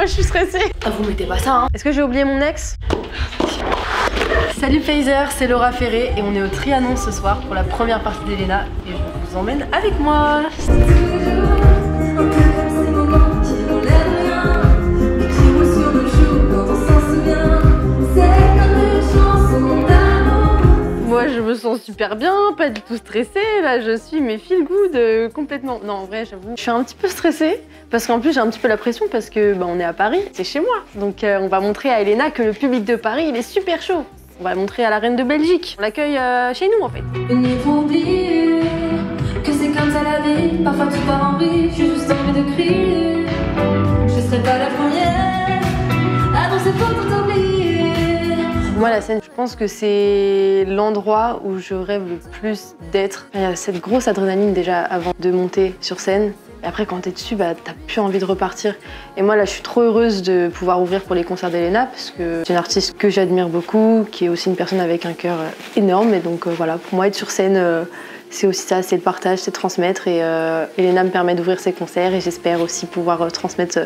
moi je suis stressée. Ah, vous mettez pas ça, hein. Est-ce que j'ai oublié mon ex? Salut Phaser, c'est Laura Ferré et on est au Trianon ce soir pour la première partie d'Elena et je vous emmène avec moi. Moi je me sens super bien, pas du tout stressée, là je suis mais feel good complètement. Non en vrai j'avoue, je suis un petit peu stressée parce qu'en plus j'ai un petit peu la pression parce que on est à Paris, c'est chez moi. Donc on va montrer à Elena que le public de Paris il est super chaud. On va montrer à la reine de Belgique, on l'accueille chez nous en fait. Il faut oublier que c'est comme ça la vie, parfois tout part en vrille, j'ai juste envie de crier. Je serai pas la première à danser pour tout oublier. Moi, la scène, je pense que c'est l'endroit où je rêve le plus d'être. Il y a cette grosse adrénaline déjà avant de monter sur scène. Et après, quand t'es dessus, t'as plus envie de repartir. Et moi, là, je suis trop heureuse de pouvoir ouvrir pour les concerts d'Elena parce que c'est une artiste que j'admire beaucoup, qui est aussi une personne avec un cœur énorme. Et donc, voilà, pour moi, être sur scène, c'est aussi ça, c'est le partage, c'est transmettre. Et Elena me permet d'ouvrir ses concerts et j'espère aussi pouvoir transmettre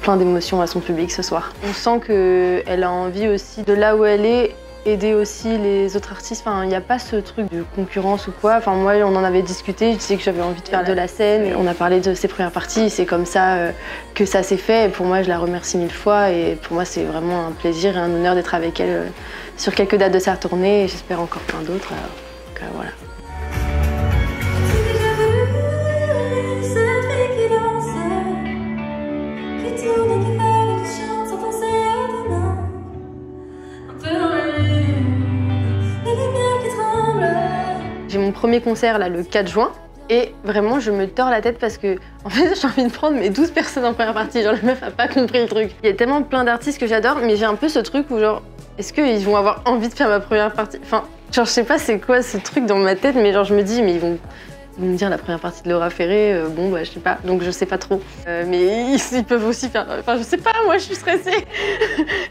plein d'émotions à son public ce soir. On sent qu'elle a envie aussi, de là où elle est, aider aussi les autres artistes. Enfin, il n'y a pas ce truc de concurrence ou quoi. Enfin, moi, on en avait discuté. Je disais que j'avais envie de faire de la scène. Et on a parlé de ses premières parties. C'est comme ça que ça s'est fait. Et pour moi, je la remercie 1000 fois. Et pour moi, c'est vraiment un plaisir et un honneur d'être avec elle sur quelques dates de sa tournée. Et j'espère encore plein d'autres. Donc, voilà. J'ai mon premier concert là le 4 juin et vraiment je me tords la tête parce que en fait j'ai envie de prendre mes 12 personnes en première partie, genre la meuf a pas compris le truc. Il y a tellement plein d'artistes que j'adore mais j'ai un peu ce truc où genre est-ce qu'ils vont avoir envie de faire ma première partie? Enfin genre je sais pas c'est quoi ce truc dans ma tête mais genre je me dis mais ils vont me dire la première partie de Laura Ferré, bon bah je sais pas, donc je sais pas trop. Mais ils peuvent aussi faire, enfin je sais pas, moi je suis stressée.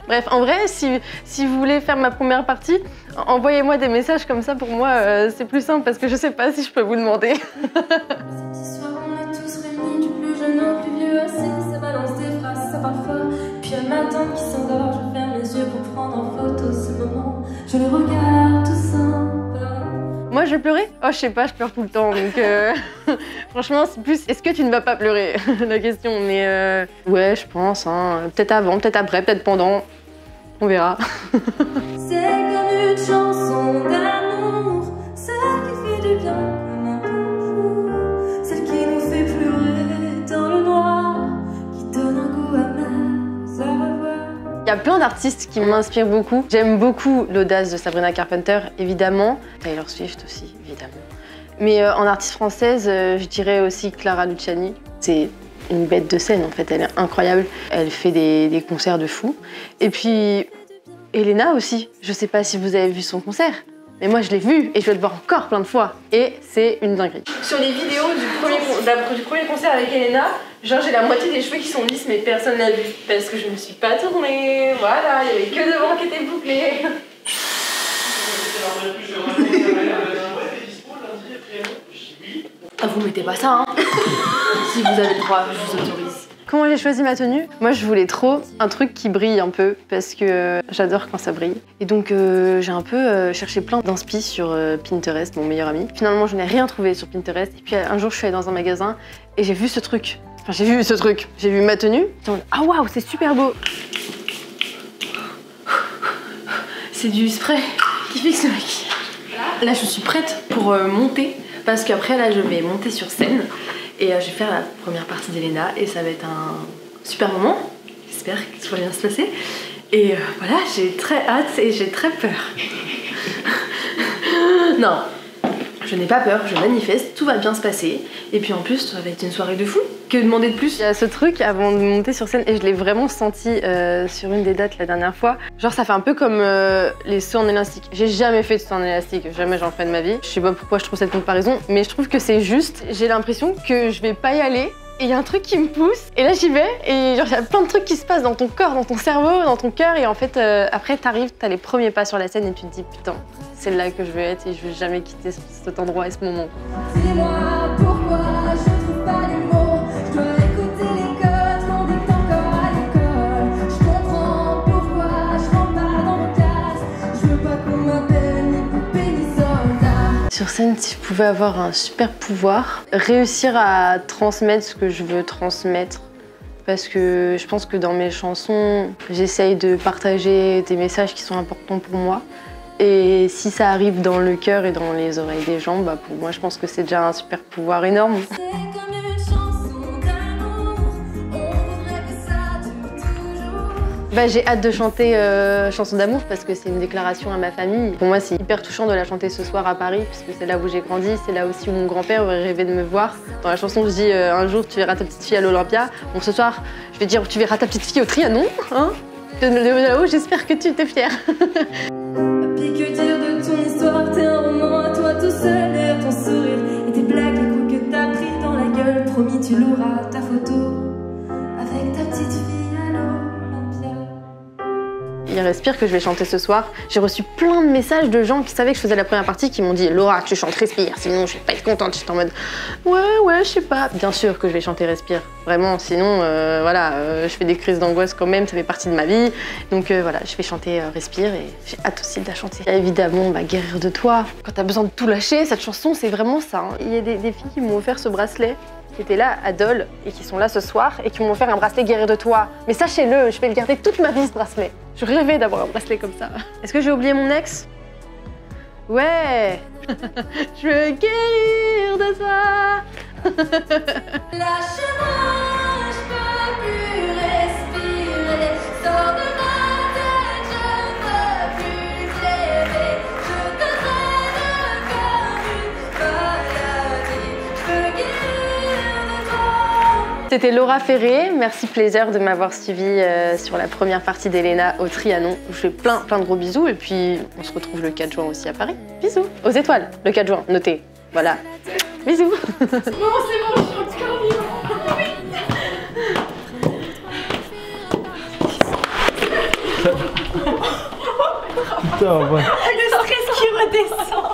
Bref, en vrai, si vous voulez faire ma première partie, envoyez-moi des messages comme ça pour moi, c'est plus simple parce que je sais pas si je peux vous demander. Ce soir on est tous réunis, du plus jeune au plus vieux assis, ça balance des phrases, ça parle fort. Puis à ma tante qui s'endort, je ferme les yeux pour prendre en photo ce moment. Je les regarde tout sympa. Moi je vais pleurer? Oh je sais pas, je pleure tout le temps donc franchement c'est plus est-ce que tu ne vas pas pleurer la question mais ouais je pense hein. Peut-être avant, peut-être après, peut-être pendant, on verra. C'est comme une chanson d'amour, celle qui fait du bien comme un bonjour, celle qui nous fait pleurer dans le noir, qui donne un goût amer, ça va voir. Il y a plein d'artistes qui m'inspirent beaucoup. J'aime beaucoup l'audace de Sabrina Carpenter, évidemment. Taylor Swift aussi, évidemment. Mais en artiste française, je dirais aussi Clara Luciani. C'est une bête de scène, en fait. Elle est incroyable. Elle fait des concerts de fou. Et puis, Elena aussi. Je sais pas si vous avez vu son concert, mais moi, je l'ai vu et je vais le voir encore plein de fois. Et c'est une dinguerie. Sur les vidéos du premier concert avec Elena, genre j'ai la moitié des cheveux qui sont lisses mais personne l'a vu parce que je me suis pas tournée, voilà, il y avait que devant qui était bouclé. Ah vous mettez pas ça hein. Si vous avez le droit, je vous autorise. Comment j'ai choisi ma tenue? Moi je voulais trop un truc qui brille un peu parce que j'adore quand ça brille. Et donc j'ai un peu cherché plein d'inspi sur Pinterest, mon meilleur ami. Finalement je n'ai rien trouvé sur Pinterest. Et puis un jour je suis allée dans un magasin et j'ai vu ce truc. Enfin j'ai vu ma tenue. Ah waouh c'est super beau. C'est du spray qui fixe le maquillage. Là je suis prête pour monter parce qu'après là je vais monter sur scène. Et je vais faire la première partie d'Elena et ça va être un super moment. J'espère que tout va bien se passer. Et voilà, j'ai très hâte et j'ai très peur. Non, je n'ai pas peur, je manifeste, tout va bien se passer. Et puis en plus, ça va être une soirée de fou. Que demander de plus? Il y a ce truc avant de monter sur scène et je l'ai vraiment senti sur une des dates la dernière fois. Genre ça fait un peu comme les sauts en élastique. J'ai jamais fait de saut en élastique, jamais j'en ferai de ma vie. Je sais pas pourquoi je trouve cette comparaison, mais je trouve que c'est juste. J'ai l'impression que je vais pas y aller. Et il y a un truc qui me pousse, et là j'y vais, et genre il y a plein de trucs qui se passent dans ton corps, dans ton cerveau, dans ton cœur, et en fait après t'arrives, t'as les premiers pas sur la scène et tu te dis putain, c'est là que je veux être et je veux jamais quitter cet endroit et ce moment. Dis-moi pourquoi je trouve pas les mots, je dois écouter les codes qu'on dicte encore à l'école. Sur scène, si je pouvais avoir un super pouvoir, réussir à transmettre ce que je veux transmettre. Parce que je pense que dans mes chansons, j'essaye de partager des messages qui sont importants pour moi. Et si ça arrive dans le cœur et dans les oreilles des gens, bah pour moi, je pense que c'est déjà un super pouvoir énorme. Bah, j'ai hâte de chanter Chanson d'amour parce que c'est une déclaration à ma famille. Pour moi, c'est hyper touchant de la chanter ce soir à Paris puisque c'est là où j'ai grandi, c'est là aussi où mon grand-père aurait rêvé de me voir. Dans la chanson, je dis un jour tu verras ta petite fille à l'Olympia. Bon, ce soir, je vais dire tu verras ta petite fille au Trianon. Hein, de là-haut, j'espère que tu t'es fière. Puis que dire de ton histoire, t'es un roman à toi tout seul. Derrière ton sourire et tes blagues, les coups que t'as pris dans la gueule. Promis, tu l'auras, ta photo avec ta petite fille à l'Olympia. Il respire que je vais chanter ce soir. J'ai reçu plein de messages de gens qui savaient que je faisais la première partie qui m'ont dit Laura, tu chantes Respire, sinon je vais pas être contente. J'étais en mode ouais, je sais pas. Bien sûr que je vais chanter Respire, vraiment, sinon voilà, je fais des crises d'angoisse quand même, ça fait partie de ma vie. Donc voilà, je vais chanter Respire et j'ai hâte aussi de la chanter. Et évidemment, bah, Guérir de toi. Quand t'as besoin de tout lâcher, cette chanson c'est vraiment ça. Hein. Il y a des filles qui m'ont offert ce bracelet, qui étaient là à Dole et qui sont là ce soir et qui m'ont offert un bracelet Guérir de toi. Mais sachez-le, je vais le garder toute ma vie ce bracelet. Je rêvais d'avoir un bracelet comme ça. Est-ce que j'ai oublié mon ex? Ouais. Je veux guérir de toi. Lâche-moi, je peux plus respirer. Sors de ma tête, je peux plus rêver. Je te traîne comme une maladie. Je veux guérir de toi. C'était Laura Ferré. Merci Plaisir de m'avoir suivi sur la première partie d'Elena au Trianon. Je vous fais plein de gros bisous et puis on se retrouve le 4 juin aussi à Paris. Bisous. Aux étoiles, le 4 juin, notez. Voilà. Bisous. Non, c'est bon, je suis encore vivant. Putain, ouais. Le stress qui redescend.